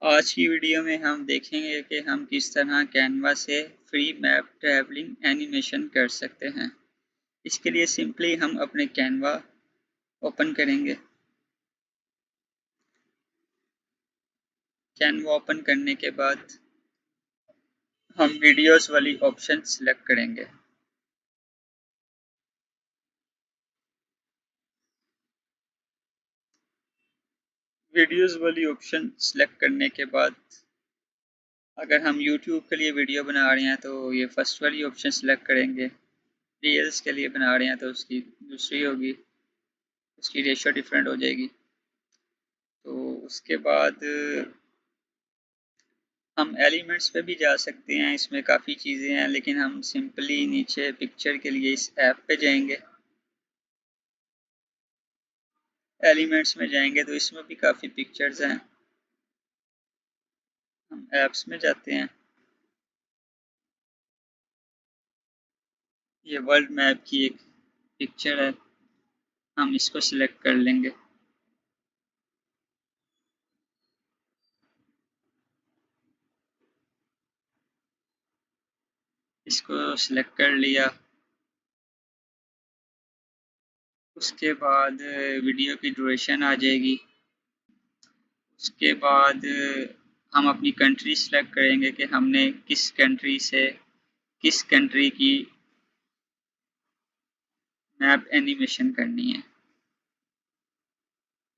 आज की वीडियो में हम देखेंगे कि हम किस तरह कैनवा से फ्री मैप ट्रैवलिंग एनिमेशन कर सकते हैं। इसके लिए सिंपली हम अपने कैनवा ओपन करेंगे। कैनवा ओपन करने के बाद हम वीडियोस वाली ऑप्शन सिलेक्ट करेंगे। वीडियोस वाली ऑप्शन सिलेक्ट करने के बाद अगर हम YouTube के लिए वीडियो बना रहे हैं तो ये फर्स्ट वाली ऑप्शन सिलेक्ट करेंगे। रील्स के लिए बना रहे हैं तो उसकी दूसरी होगी, उसकी रेशो डिफरेंट हो जाएगी। तो उसके बाद हम एलिमेंट्स पे भी जा सकते हैं। इसमें काफ़ी चीज़ें हैं लेकिन हम सिंपली नीचे पिक्चर के लिए इस ऐप पे जाएंगे। एलिमेंट्स में जाएंगे तो इसमें भी काफ़ी पिक्चर्स हैं। हम ऐप्स में जाते हैं। ये वर्ल्ड मैप की एक पिक्चर है, हम इसको सिलेक्ट कर लेंगे। इसको सिलेक्ट कर लिया। उसके बाद वीडियो की ड्यूरेशन आ जाएगी। उसके बाद हम अपनी कंट्री सिलेक्ट करेंगे कि हमने किस कंट्री से किस कंट्री की मैप एनिमेशन करनी है।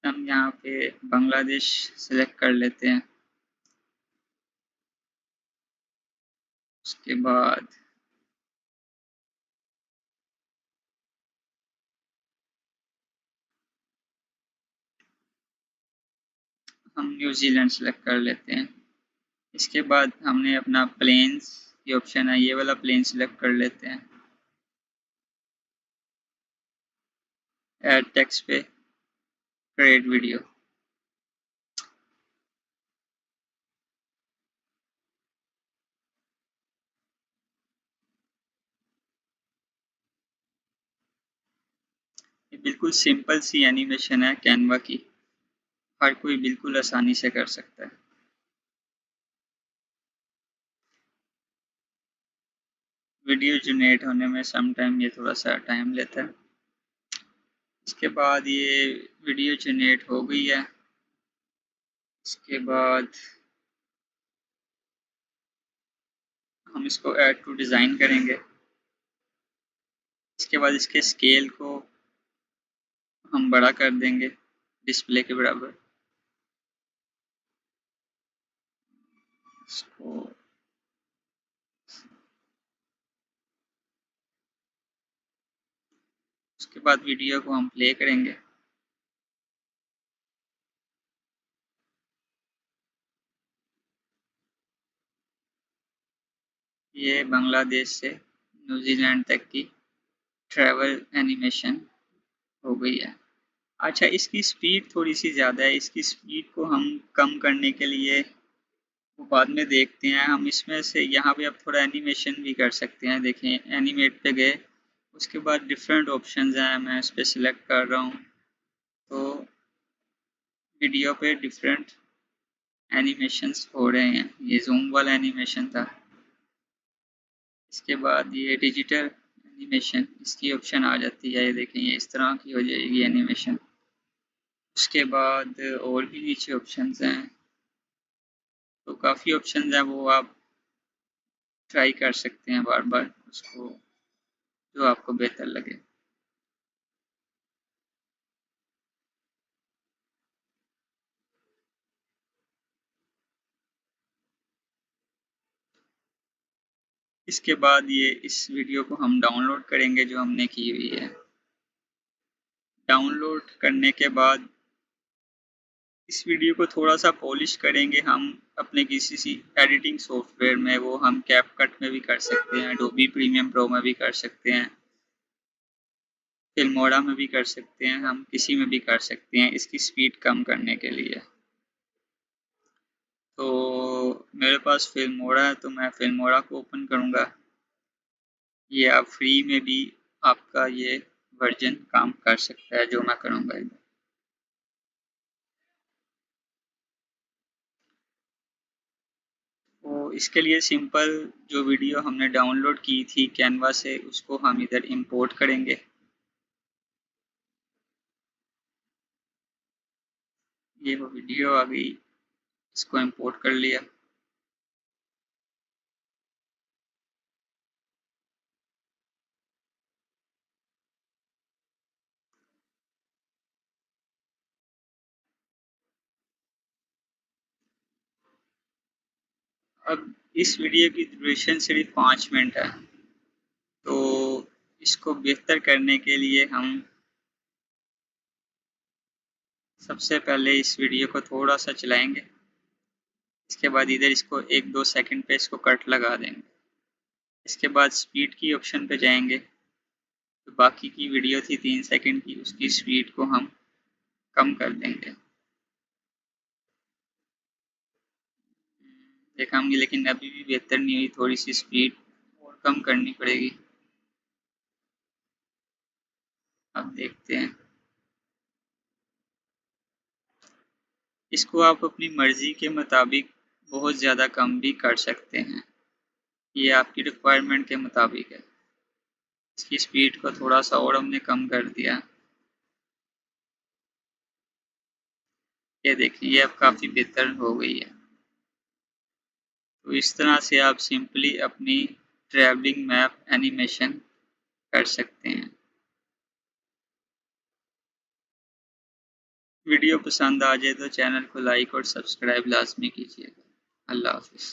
हम यहाँ पे बांग्लादेश सिलेक्ट कर लेते हैं। उसके बाद हम न्यूजीलैंड सिलेक्ट कर लेते हैं। इसके बाद हमने अपना प्लेन्स ये ऑप्शन है, ये वाला प्लेन सिलेक्ट कर लेते हैं। ऐड टेक्स्ट पे क्रिएट वीडियो। ये बिल्कुल सिंपल सी एनिमेशन है कैनवा की, हर कोई बिल्कुल आसानी से कर सकता है। वीडियो जनरेट होने में सम टाइम ये थोड़ा सा टाइम लेता है। इसके बाद ये वीडियो जनरेट हो गई है। इसके बाद हम इसको ऐड टू डिज़ाइन करेंगे। इसके बाद इसके स्केल को हम बड़ा कर देंगे डिस्प्ले के बराबर। इसको उसके बाद वीडियो को हम प्ले करेंगे। ये बांग्लादेश से न्यूजीलैंड तक की ट्रैवल एनिमेशन हो गई है। अच्छा, इसकी स्पीड थोड़ी सी ज़्यादा है। इसकी स्पीड को हम कम करने के लिए वो बाद में देखते हैं। हम इसमें से यहाँ पे अब थोड़ा एनिमेशन भी कर सकते हैं। देखें, एनिमेट पे गए, उसके बाद डिफरेंट ऑप्शंस हैं, मैं इस पर सिलेक्ट कर रहा हूँ तो वीडियो पे डिफरेंट एनिमेशंस हो रहे हैं। ये जूम वाला एनिमेशन था। इसके बाद ये डिजिटल एनिमेशन, इसकी ऑप्शन आ जाती है। ये देखें, ये इस तरह की हो जाएगी एनिमेशन। उसके बाद और भी नीचे ऑप्शंस हैं, तो काफ़ी ऑप्शंस हैं, वो आप ट्राई कर सकते हैं बार बार उसको, जो आपको बेहतर लगे। इसके बाद ये इस वीडियो को हम डाउनलोड करेंगे जो हमने की हुई है। डाउनलोड करने के बाद इस वीडियो को थोड़ा सा पॉलिश करेंगे हम अपने किसी सी एडिटिंग सॉफ्टवेयर में। वो हम कैपकट में भी कर सकते हैं, एडोबी प्रीमियम प्रो में भी कर सकते हैं, फिल्मोरा में भी कर सकते हैं, हम किसी में भी कर सकते हैं इसकी स्पीड कम करने के लिए। तो मेरे पास फिल्मोरा है तो मैं फिल्मोरा को ओपन करूँगा। ये आप फ्री में भी आपका ये वर्जन काम कर सकता है जो मैं करूँगा। इसके लिए सिंपल जो वीडियो हमने डाउनलोड की थी कैनवा से उसको हम इधर इंपोर्ट करेंगे। ये वो वीडियो आ गई, इसको इंपोर्ट कर लिया। अब इस वीडियो की ड्यूरेशन सिर्फ 5 मिनट है, तो इसको बेहतर करने के लिए हम सबसे पहले इस वीडियो को थोड़ा सा चलाएंगे। इसके बाद इधर इसको 1-2 सेकंड पे इसको कट लगा देंगे। इसके बाद स्पीड की ऑप्शन पे जाएंगे, तो बाकी की वीडियो थी 3 सेकंड की, उसकी स्पीड को हम कम कर देंगे। देखा होंगे, लेकिन अभी भी बेहतर नहीं हुई, थोड़ी सी स्पीड और कम करनी पड़ेगी। अब देखते हैं। इसको आप अपनी मर्ज़ी के मुताबिक बहुत ज़्यादा कम भी कर सकते हैं, ये आपकी रिक्वायरमेंट के मुताबिक है। इसकी स्पीड को थोड़ा सा और हमने कम कर दिया। ये देखिए, ये अब काफ़ी बेहतर हो गई है। तो इस तरह से आप सिंपली अपनी ट्रैवलिंग मैप एनिमेशन कर सकते हैं। वीडियो पसंद आ जाए तो चैनल को लाइक और सब्सक्राइब लाजमी कीजिएगा। अल्लाह हाफिज़।